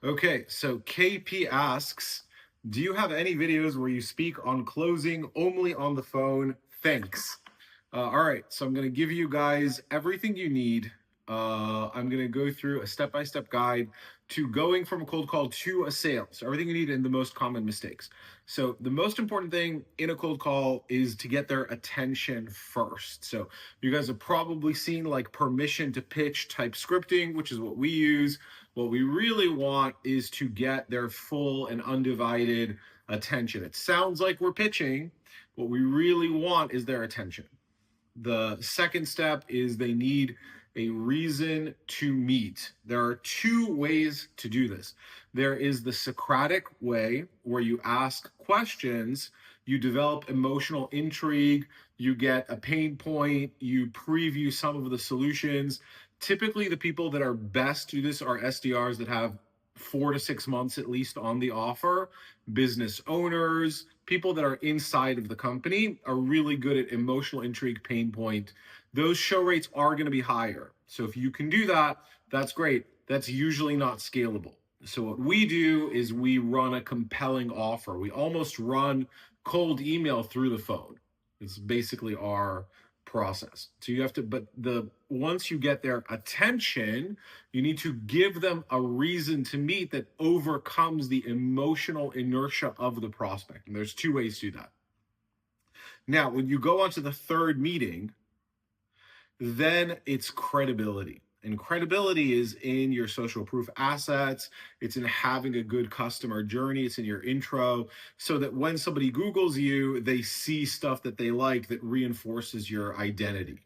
Okay, so KP asks, do you have any videos where you speak on closing only on the phone? Thanks. All right, so I'm going to give you guys everything you need. I'm going to go through a step-by-step guide to going from a cold call to a sale. So everything you need and the most common mistakes. So the most important thing in a cold call is to get their attention first. So you guys have probably seen like permission to pitch type scripting, which is what we use. What we really want is to get their full and undivided attention. It sounds like we're pitching. What we really want is their attention. The second step is they need a reason to meet. There are two ways to do this. There is the Socratic way, where you ask questions, you develop emotional intrigue, you get a pain point, you preview some of the solutions. Typically, the people that are best to do this are SDRs that have 4 to 6 months at least on the offer. Business owners, people that are inside of the company are really good at emotional intrigue, pain point. Those show rates are going to be higher. So if you can do that, that's great. That's usually not scalable. So what we do is we run a compelling offer. We almost run cold email through the phone. It's basically our process. So you have to, but once you get their attention, you need to give them a reason to meet that overcomes the emotional inertia of the prospect. And there's two ways to do that. Now, when you go on to the third meeting, then it's credibility. And credibility is in your social proof assets. It's in having a good customer journey. It's in your intro, so that when somebody Googles you, they see stuff that they like that reinforces your identity.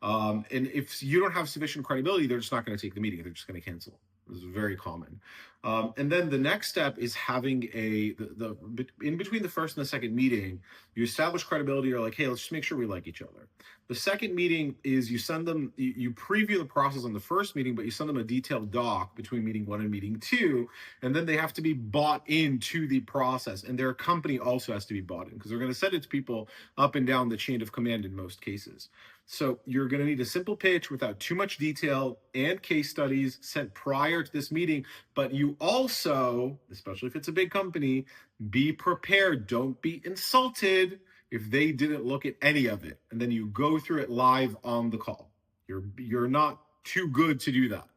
And if you don't have sufficient credibility, they're just not going to take the meeting. They're just going to cancel. This is very common. And then the next step is having in between the first and the second meeting, you establish credibility. You're like, hey, let's just make sure we like each other. The second meeting is you send them, you preview the process on the first meeting, but you send them a detailed doc between meeting 1 and meeting 2. And then they have to be bought into the process. And their company also has to be bought in, because they're going to send it to people up and down the chain of command in most cases. So you're going to need a simple pitch without too much detail and case studies sent prior to this meeting. But you also, especially if it's a big company, be prepared. Don't be insulted if they didn't look at any of it. And then you go through it live on the call. You're not too good to do that,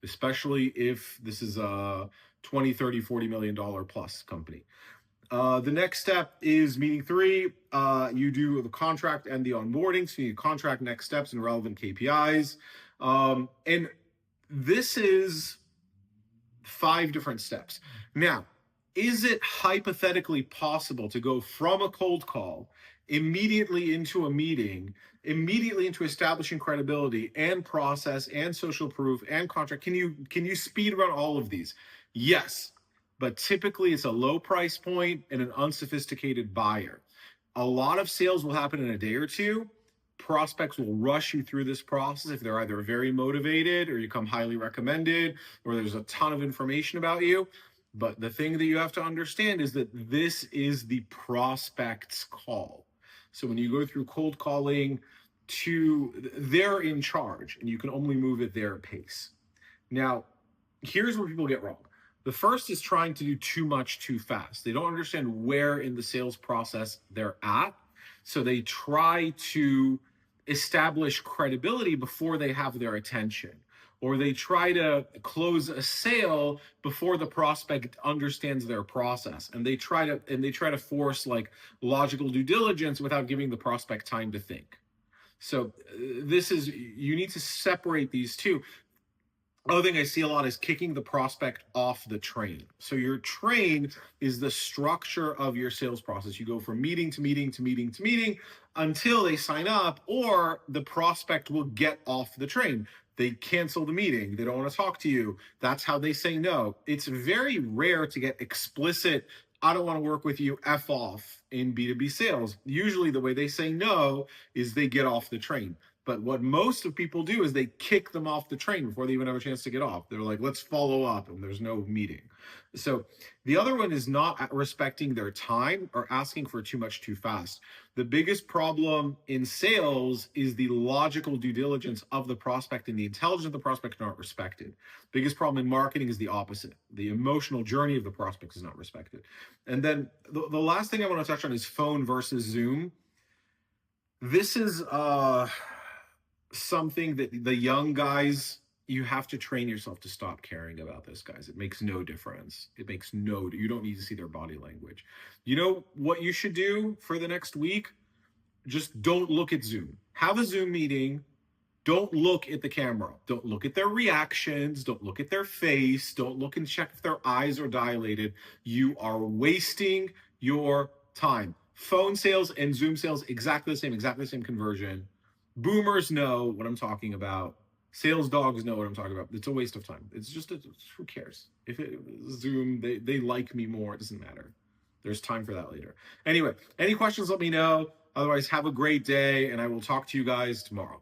especially if this is a 20, 30, $40 million plus company. The next step is meeting 3. You do the contract and the onboarding. So you need contract, next steps, and relevant KPIs. And this is 5 different steps. Now, is it hypothetically possible to go from a cold call immediately into a meeting, immediately into establishing credibility and process and social proof and contract? Can you speed run all of these? Yes. But typically it's a low price point and an unsophisticated buyer. A lot of sales will happen in a day or 2. Prospects will rush you through this process if they're either very motivated or you come highly recommended or there's a ton of information about you. But the thing that you have to understand is that this is the prospect's call. So when you go through cold calling, they're in charge and you can only move at their pace. Now, here's where people get wrong. The first is trying to do too much too fast. They don't understand where in the sales process they're at. So they try to establish credibility before they have their attention, or they try to close a sale before the prospect understands their process. And they try to force like logical due diligence without giving the prospect time to think. So you need to separate these two. Other thing I see a lot is kicking the prospect off the train. So your train is the structure of your sales process. You go from meeting to meeting to meeting to meeting until they sign up, or the prospect will get off the train. They cancel the meeting. They don't want to talk to you. That's how they say no. It's very rare to get explicit, I don't want to work with you, F off in B2B sales. Usually the way they say no is they get off the train. But what most of people do is they kick them off the train before they even have a chance to get off. They're like, let's follow up, and there's no meeting. So the other one is not respecting their time or asking for too much too fast. The biggest problem in sales is the logical due diligence of the prospect and the intelligence of the prospect not respected. Biggest problem in marketing is the opposite. The emotional journey of the prospect is not respected. And then the last thing I want to touch on is phone versus Zoom. This is something that the young guys, you have to train yourself to stop caring about this, guys. It makes no difference. You don't need to see their body language. You know what you should do for the next week? Just don't look at Zoom. Have a Zoom meeting. Don't look at the camera. Don't look at their reactions. Don't look at their face. Don't look and check if their eyes are dilated. You are wasting your time. Phone sales and Zoom sales, exactly the same conversion. Boomers know what I'm talking about. Sales dogs know what I'm talking about. It's a waste of time. It's just, who cares? If it Zoom, they like me more. It doesn't matter. There's time for that later. Anyway, any questions, let me know. Otherwise, have a great day, and I will talk to you guys tomorrow.